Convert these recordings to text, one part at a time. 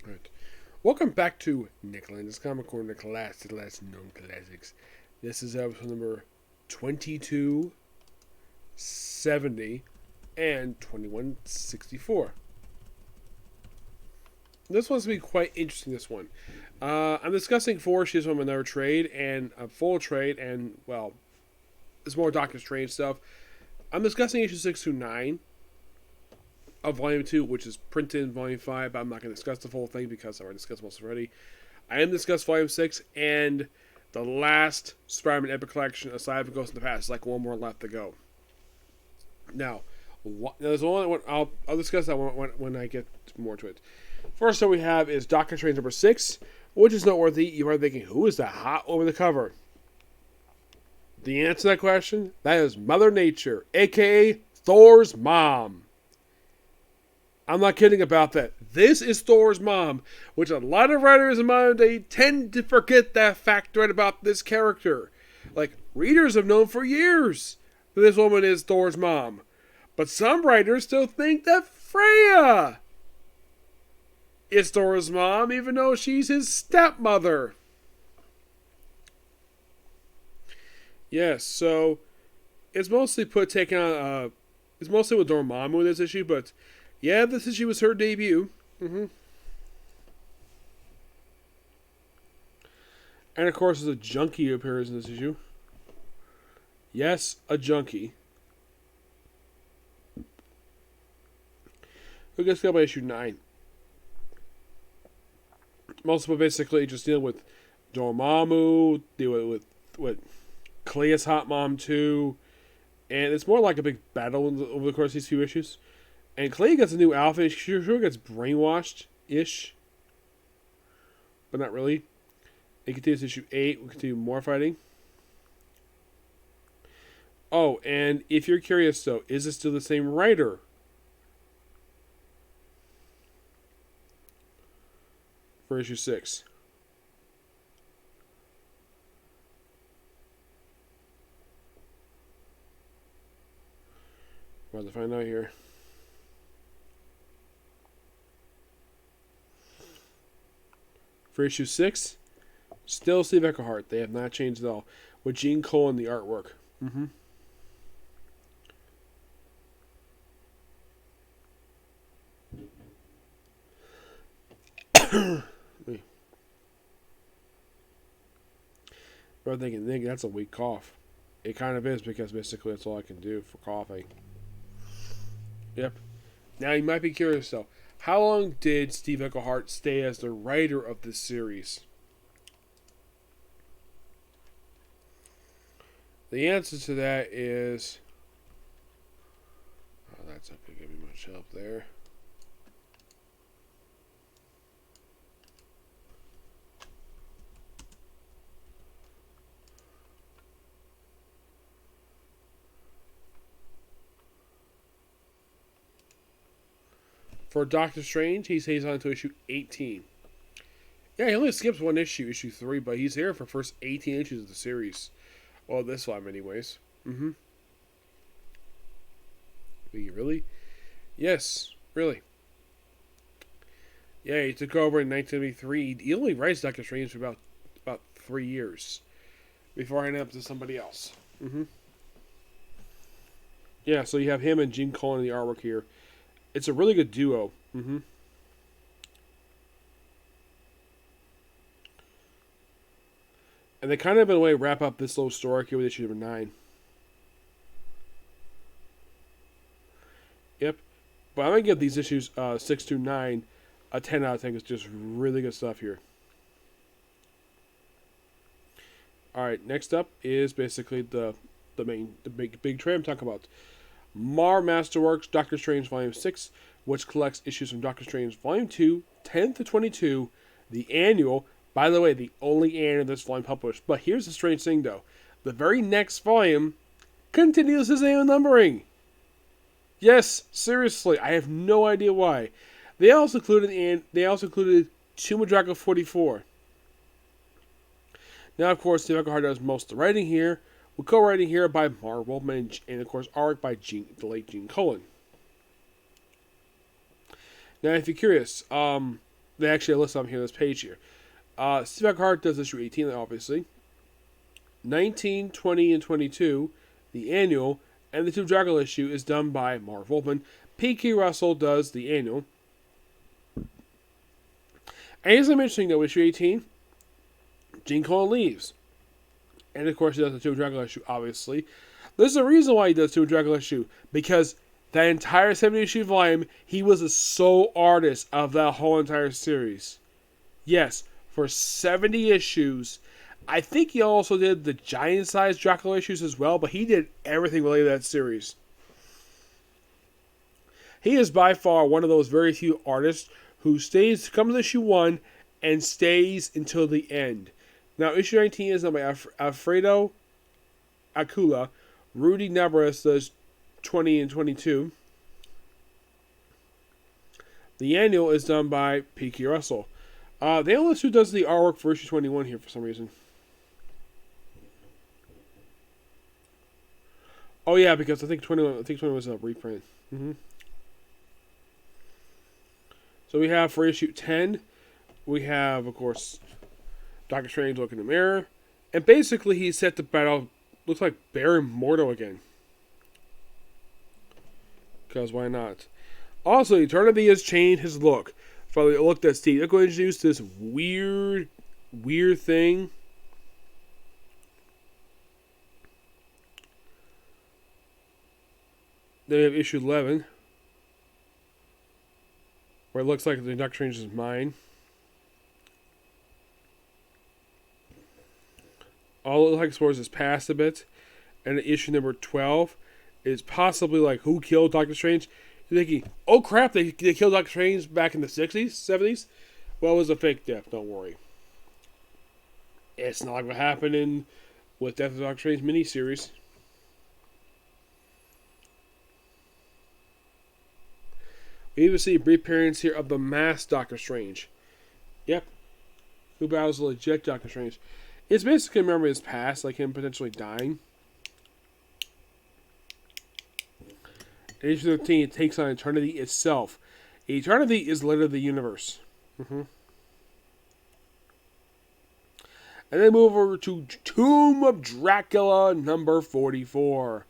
Right. Welcome back to Nick Lenz Comic Corner, classic, last known classics. This is episode number 2270 and 2164. This one's going to be quite interesting, this one. I'm discussing 4 issues from another trade and a full trade, and, well, it's more Doctor Strange stuff. I'm discussing issues 6 through 9 of Volume 2, which is printed in Volume 5, but I'm not going to discuss the full thing because I've already discussed most already. I am discussing Volume 6 and the last Spider-Man Epic Collection, aside from Ghost in the Past. It's like one more left to go. Now, there's one. I'll discuss that when I get more to it. First one we have is Doctor Strange number 6, which is noteworthy. You are thinking, who is that hot over the cover? The answer to that question, that is Mother Nature, a.k.a. Thor's mom. I'm not kidding about that. This is Thor's mom, which a lot of writers in modern day tend to forget that fact right about this character. Like, readers have known for years that this woman is Thor's mom. But some writers still think that Freya is Thor's mom, even though she's his stepmother. Yes, so it's mostly it's mostly with Dormammu in this issue, but yeah, this issue was her debut. And of course, a junkie appears in this issue. Yes, a junkie. Who gets killed by issue 9? Most basically just dealing with Dormammu, dealing with Clea's hot mom too, and it's more like a big battle over the course of these few issues. And Clea gets a new outfit. She sure gets brainwashed-ish. But not really. It continues issue 8. We'll continue more fighting. Oh, and if you're curious, though, is it still the same writer? For issue 6. We're about to find out here. For issue 6, still Steve Eckhart. They have not changed at all. With Gene Cole in the artwork. I'm thinking, Nick, that's a weak cough. It kind of is, because basically that's all I can do for coughing. Yep. Now you might be curious though. How long did Steve Eckhart stay as the writer of this series? The answer to that is... Oh, that's not going to give me much help there. For Doctor Strange, he stays on to issue 18. Yeah, he only skips one issue, issue 3, but he's here for the first 18 issues of the series. Well, this one, anyways. Really? Yes, really. Yeah, he took over in 1973. He only writes Doctor Strange for about 3 years before handing up to somebody else. Yeah, so you have him and Gene Colan in the artwork here. It's a really good duo. And they kind of, in a way, wrap up this little story here with issue number 9. Yep. But I'm going to give these issues 6 through 9 a 10 out of 10. It's just really good stuff here. Alright, next up is basically the big trade I'm talking about. Masterworks Doctor Strange Volume 6, which collects issues from Doctor Strange Volume 2, 10 to 22, the annual. By the way, the only annual this volume published. But here's the strange thing, though. The very next volume continues his annual numbering. Yes, seriously, I have no idea why. They also included Tomb of Draco 44. Now, of course, Steve Eckhart does most of the writing here, with co-writing here by Mark Wolfman, and of course, art by the late Gene Colan. Now, if you're curious, the They actually list them here on this page here. Steve Eckhart does issue 18, obviously. 19, 20, and 22, the annual, and the Two Dracula issue is done by Marv Wolfman. P.K. Russell does the annual. And as I'm mentioning, though, issue 18, Gene Colan leaves. And of course, he does the Two Dracula issue, obviously. There's a reason why he does Two Dracula issue. Because that entire 70 issue volume, he was the sole artist of that whole entire series. Yes, for 70 issues. I think he also did the giant-sized Dracula issues as well, but he did everything related to that series. He is by far one of those very few artists who comes to issue 1 and stays until the end. Now, issue 19 is done by Alfredo Acula. Rudy Nebres does 20 and 22. The annual is done by P.K. Russell. The analyst who does the artwork for issue 21 here for some reason. Oh yeah, because I think 21 was a reprint. So we have for issue 10, we have, of course, Doctor Strange looking in the mirror. And basically he's set to battle, looks like Baron Mordo again. Because why not? Also, Eternity has changed his look. From the look that Steve Ditko introduced this weird thing. Then we have issue 11. Where it looks like the Doctor Strange is mine. All it looks like Spores is past a bit. And issue number 12 is possibly like who killed Doctor Strange. You're thinking, oh crap, they killed Doctor Strange back in the 60s, 70s? Well, it was a fake death, don't worry. It's not like what happened with Death of Doctor Strange miniseries. We even see a brief appearance here of the masked Doctor Strange. Yep. Who battles the legit Doctor Strange. It's basically a memory of his past, like him potentially dying. And issue 13 takes on Eternity itself. Eternity is literally the universe. And then move over to Tomb of Dracula number 44.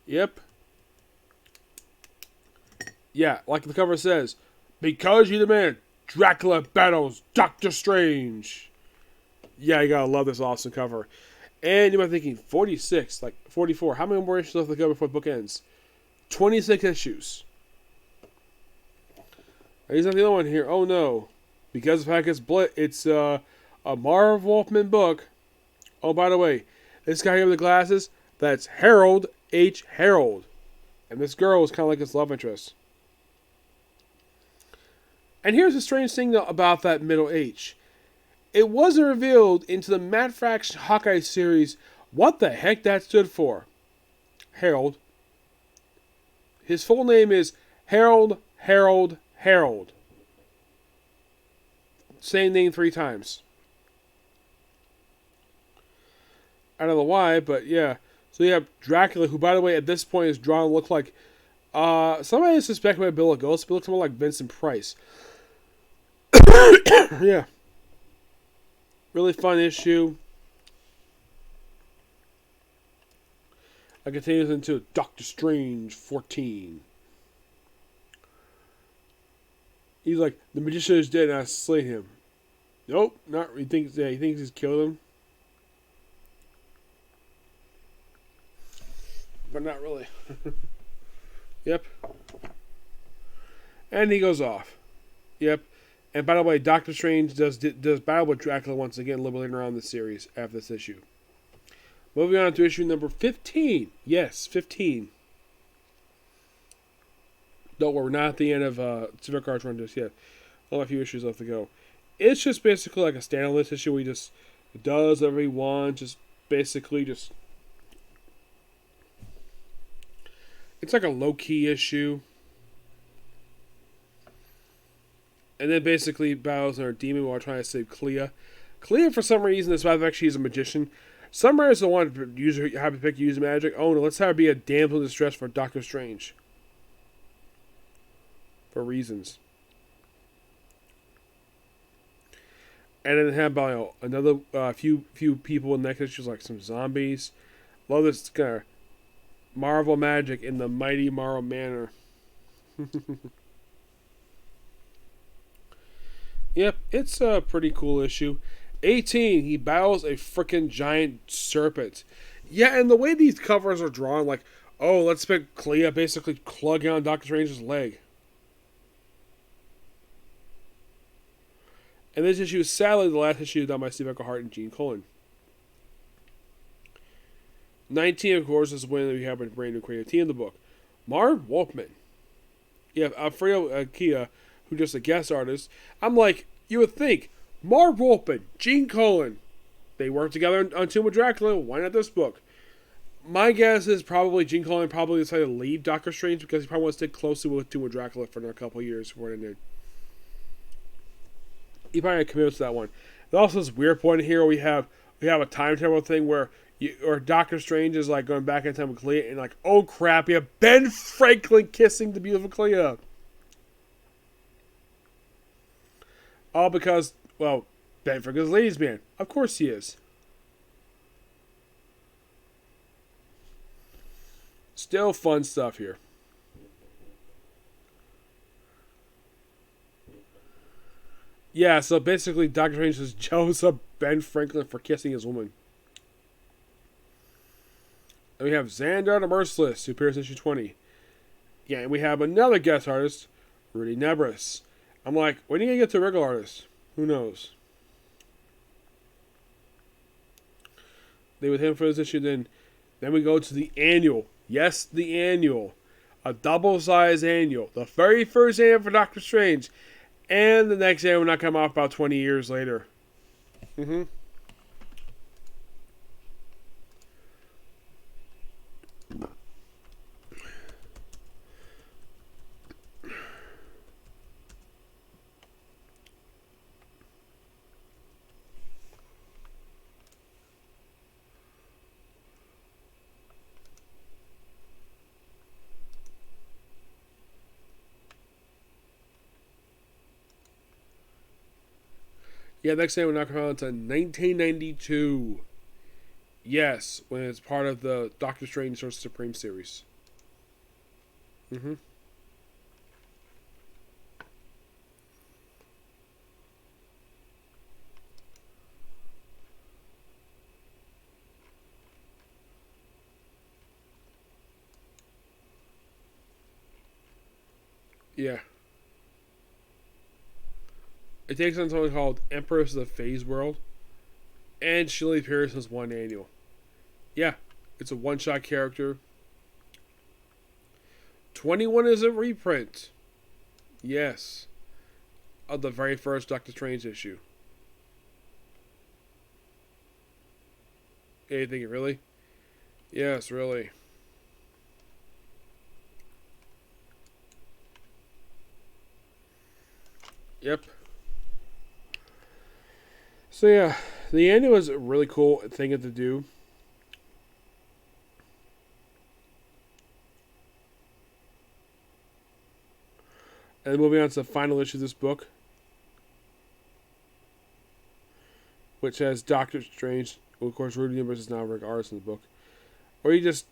Yep. Yeah, like the cover says, because you demand, Dracula battles Doctor Strange. Yeah, you gotta love this awesome cover. And you might be thinking, 46, like 44. How many more issues left to go before the book ends? 26 issues. He's not the only one here. Oh no. Because the fact it's a Marv Wolfman book. Oh, by the way, this guy here with the glasses, that's Harold H. Harold. And this girl is kind of like his love interest. And here's the strange thing about that middle H. It wasn't revealed into the Matt Fraction Hawkeye series what the heck that stood for. Harold. His full name is Harold. Same name 3 times. I don't know why, but yeah. So you have Dracula, who, by the way, at this point is drawn to look like somebody is suspected by Bill Ghost, but looks more like Vincent Price. Yeah. Really fun issue. It continues into Doctor Strange 14. He's like, the magician is dead and I slay him. Nope, not. He thinks he's killed him. But not really. Yep. And he goes off. Yep. And by the way, Doctor Strange does battle with Dracula once again a little bit later on in the series after this issue. Moving on to issue number 15. Yes, 15. Don't worry, we're not at the end of Civic Arts Run just yet. Only a few issues left to go. It's just basically like a standalone issue where he just does whatever he wants. Just basically just... It's like a low-key issue. And then basically battles our demon while trying to save Clea. Clea, for some reason, despite actually she's a magician, some writers don't want to have to pick use magic. Oh no, let's have her be a damsel in distress for Doctor Strange. For reasons. And then have about another few people in the next issue, like some zombies. Love this kind of Marvel magic in the mighty Marvel manner. Yep, it's a pretty cool issue. 18, he battles a freaking giant serpent. Yeah, and the way these covers are drawn, like, oh, let's pick Clea basically clugging on Doctor Strange's leg. And this issue is sadly the last issue done by Steve Englehart and Gene Colan. 19, of course, is when we have a brand new creative team in the book. Marv Wolfman. You have Alfredo Kia, who's just a guest artist. I'm like, you would think, Marv Wolfman, Gene Colan, they worked together on Tomb of Dracula, why not this book? My guess is probably Gene Colan probably decided to leave Doctor Strange because he probably wants to stick closely with Tomb of Dracula for another couple of years before it ended. He probably committed to that one. There's also this weird point here where we have a time travel thing where Doctor Strange is like going back in time with Clea and like, oh crap, you have Ben Franklin kissing the beautiful Clea. All because, well, Ben Franklin's ladies' man. Of course he is. Still fun stuff here. Yeah, so basically Doctor Strange is jealous of Ben Franklin for kissing his woman. And we have Xandar the Merciless, who appears in issue 20. Yeah, and we have another guest artist, Rudy Nebris. I'm like, when are you going to get to a regular artist? Who knows? They with him for this issue, then we go to the annual. Yes, the annual. A double-sized annual. The very first annual for Doctor Strange. And the next annual will not come out about 20 years later. Mm-hmm. Yeah, next day we're not coming out until 1992. Yes, when it's part of the Doctor Strange Sorcerer Supreme series. Mm-hmm. Yeah. It takes on something called Empress of the Phase World. And she only appears as one annual. Yeah, it's a one-shot character. 21 is a reprint. Yes. Of the very first Doctor Strange issue. Yeah, you think it really? Yes, really. Yep. So yeah, the annual is a really cool thing to do. And moving on to the final issue of this book, which has Doctor Strange. Well, of course, Rudy Nimbus is now Rick artist in the book, where he just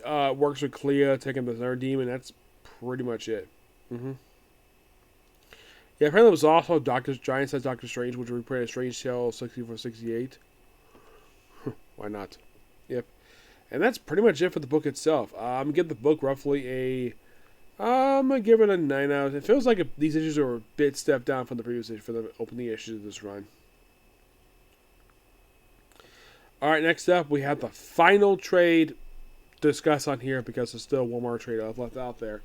works with Clea, taking the third demon. That's pretty much it. Mm-hmm. Yeah, apparently it was also Giant Size Doctor Strange, which reprinted Strange Tale 64-68. Why not? Yep. And that's pretty much it for the book itself. I'm going to give the book roughly a... I'm going to give it a 9 out. It feels like these issues are a bit stepped down from the previous issue for the opening issues of this run. Alright, next up we have the final trade to discuss on here because there's still one more trade I've left out there.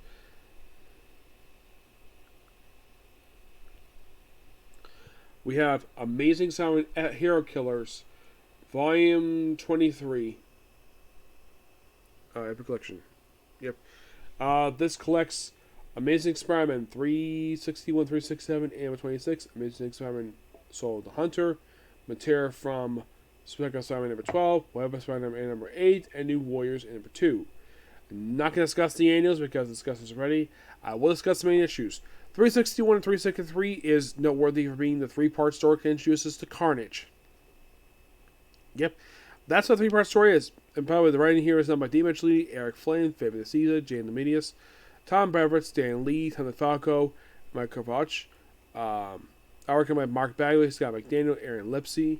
We have Amazing Silent Hero Killers, Volume 23. Epic Collection. Yep. This collects Amazing Spider-Man 361, 367, and 26. Amazing Spider-Man Soul of the Hunter. Matera from Spectacular Spider-Man number 12. Web of Spider-Man number 8. And New Warriors number 2. I'm not going to discuss the annuals because I discussed this already. I will discuss the main issues. 361 and 363 is noteworthy for being the three-part story that introduces to Carnage. Yep, that's what the three-part story is. And by the way, the writing here is done by D. Lee, Eric Flynn, Fabian Nicieza, Jane Lemenius, Tom Beveridge, Stan Lee, Tom DeFalco, Mike Kovach. Artwork by Mark Bagley, Scott McDaniel, Aaron Lipsey,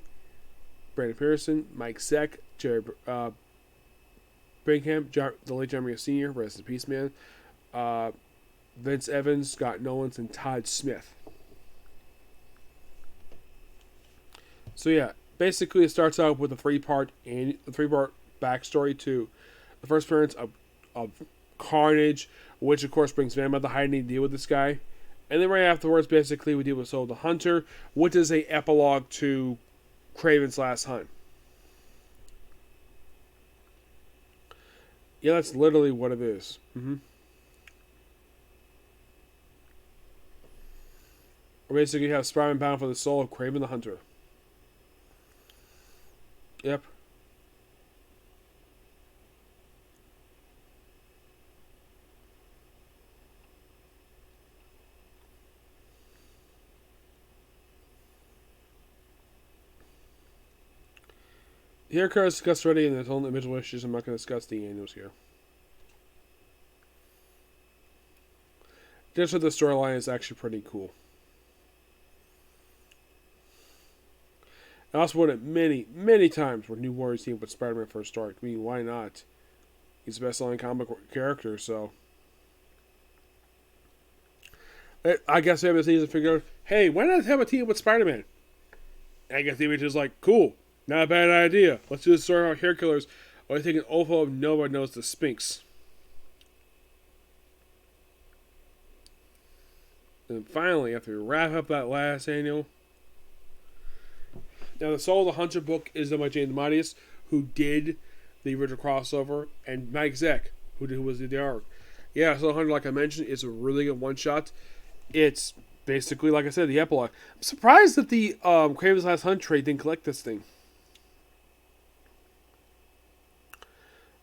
Brandon Pearson, Mike Zeck, Jerry Bingham, the late Jeremy Sr., rest in peace, man. Vince Evans, Scott Nolans, and Todd Smith. So yeah, basically it starts out with a three-part backstory to the first appearance of Carnage, which of course brings Venom out the hiding to deal with this guy. And then right afterwards, basically, we deal with Soul the Hunter, which is a epilogue to Kraven's Last Hunt. Yeah, that's literally what it is. We basically have Spider-Man bound for the soul of Kraven the Hunter. Yep. Here occurs discussed already in its own individual issues. I'm not going to discuss the annuals here. Just with the storyline is actually pretty cool. I also won it many, many times when New Warriors team with Spider-Man first started. I mean, why not? He's the best-selling comic character, so. I guess they have a season to figure out, hey, why not have a team with Spider-Man? I guess the image is like, cool. Not a bad idea. Let's do a story about hair killers. I think an OFO of nobody knows the Sphinx. And finally, after we wrap up that last annual. Now, the Soul of the Hunter book is done by Jane DeMatteis, who did the original crossover, and Mike Zeck, who was the arc. Yeah, Soul of the Hunter, like I mentioned, is a really good one-shot. It's basically, like I said, the epilogue. I'm surprised that the Kraven's Last Hunt trade didn't collect this thing.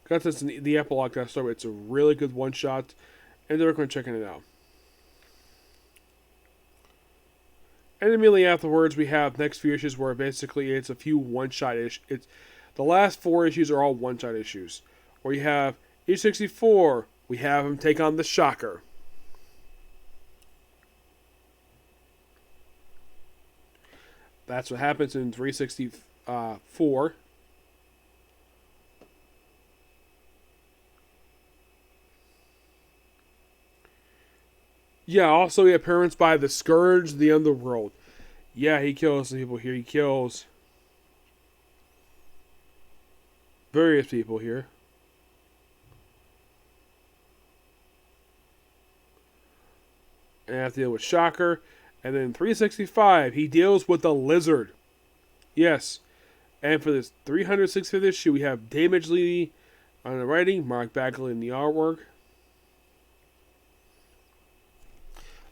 Got this in the epilogue that story. It's a really good one shot, and they're going to checking it out. And immediately afterwards, we have next few issues where basically it's a few one shot issues. It's the last 4 issues are all one shot issues. Where you have issue 64, we have him take on the Shocker. That's what happens in 364. Yeah, also the appearance by the Scourge, the Underworld. Yeah, he kills some people here. He kills various people here. And I have to deal with Shocker. And then 365, he deals with the Lizard. Yes. And for this 365th issue, we have Damage Lee on the writing, Mark Bagley in the artwork.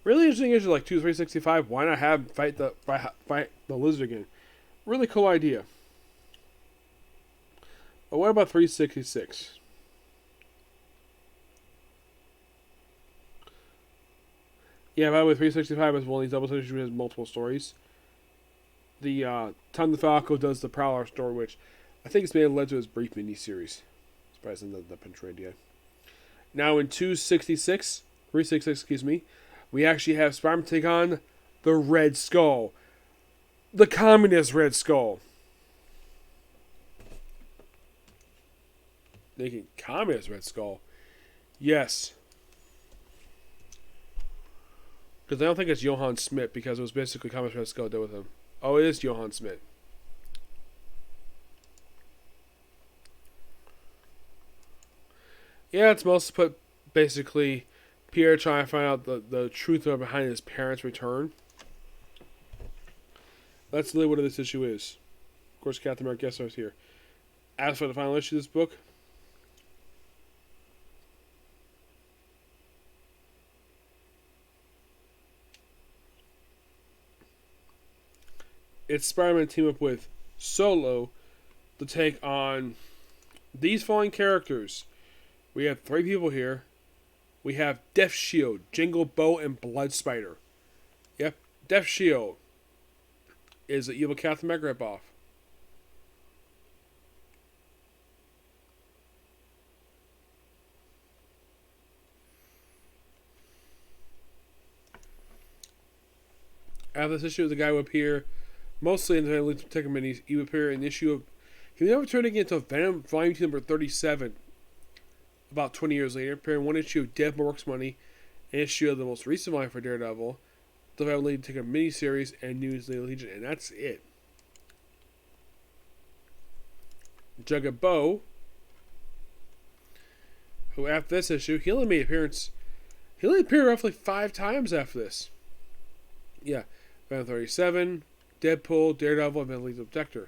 Really interesting issue like 365. Why not have fight the Lizard again? Really cool idea. But what about 366? Yeah, by the way, 365 is one of these double issues which has multiple stories. The Tom DeFalco does the Prowler story, which I think it's made led to his brief miniseries. Surprising that that's been trade yet. Now in 366, excuse me, we actually have Spider-Man take on the Red Skull. The communist Red Skull. Thinking communist Red Skull. Yes. Because I don't think it's Johann Schmidt, because it was basically communist Red Skull did with him. Oh, it is Johann Schmidt. Yeah, it's mostly put basically Pierre trying to find out the truth behind his parents' return. That's really what this issue is. Of course, Captain America guest stars here. As for the final issue of this book, it's Spider-Man team up with Solo to take on these following characters. We have 3 people here. We have Death Shield, Jingle Bow, and Blood Spider. Yep, Death Shield is the evil Captain America ripoff. After this issue, the guy will appear mostly in the Tech Minis. He will appear in the issue of. He will never return again until Venom Volume 2, number 37, about 20 years later, appearing in one issue of Masterworks Money, an issue of the most recent volume for Daredevil, the Venom Legion Tech miniseries, and News Legion, and that's it. Jugga Bow, who after this issue, he only made appearance. He only appeared roughly 5 times after this. Yeah, Venom 37, Deadpool, Daredevil, and Venom Legion Protector.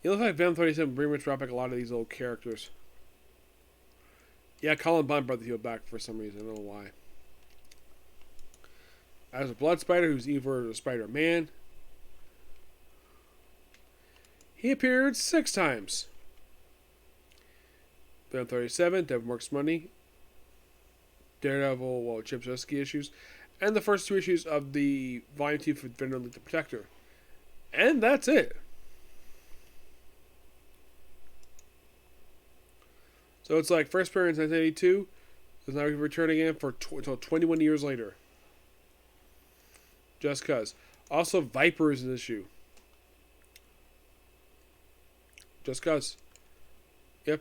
It looks like Venom 37 pretty much brought back a lot of these old characters. Yeah, Colin Bunn brought the heel back for some reason. I don't know why. As a Blood Spider, who's evil Spider-Man. He appeared 6 times. Venom 37, Deadpool Money, Daredevil, Chip Zdarsky issues, and the first 2 issues of the Volume 2 for Venom Legion Protector. And that's it. So it's like first appearance in 1982, is now returning again for until 21 years later. Just cause. Also, Viper is an issue. Just cause. Yep.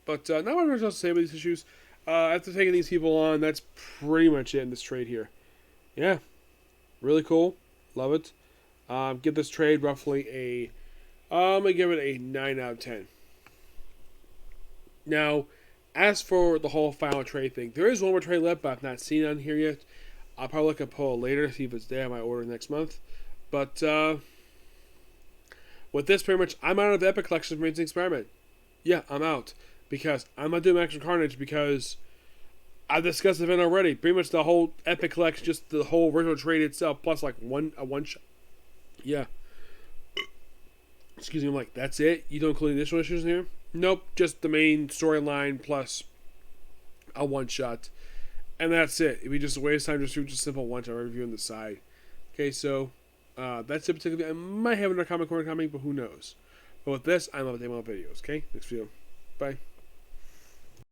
But not much else to say about these issues. After taking these people on, that's pretty much it in this trade here. Yeah. Really cool. Love it. Give this trade roughly a... I'm going to give it a 9 out of 10. Now, as for the whole final trade thing, there is one more trade left, but I've not seen it on here yet. I'll probably look at pull later, see if it's there. I might order next month. But with this, pretty much, I'm out of the Epic Collection from Amazing Spider-Man. Yeah, I'm out. Because I'm not doing Action Carnage because I've discussed the event already. Pretty much the whole Epic Collection, just the whole original trade itself, plus like a one shot. Yeah. Excuse me, I'm like, that's it? You don't include additional issues in here? Nope, just the main storyline plus a one shot. And that's it. It'd be just a waste of time just do just a simple one shot review on the side. Okay, so that's it particularly. I might have another comic corner coming, but who knows? But with this, I'm updating my videos. Okay, next video. Bye.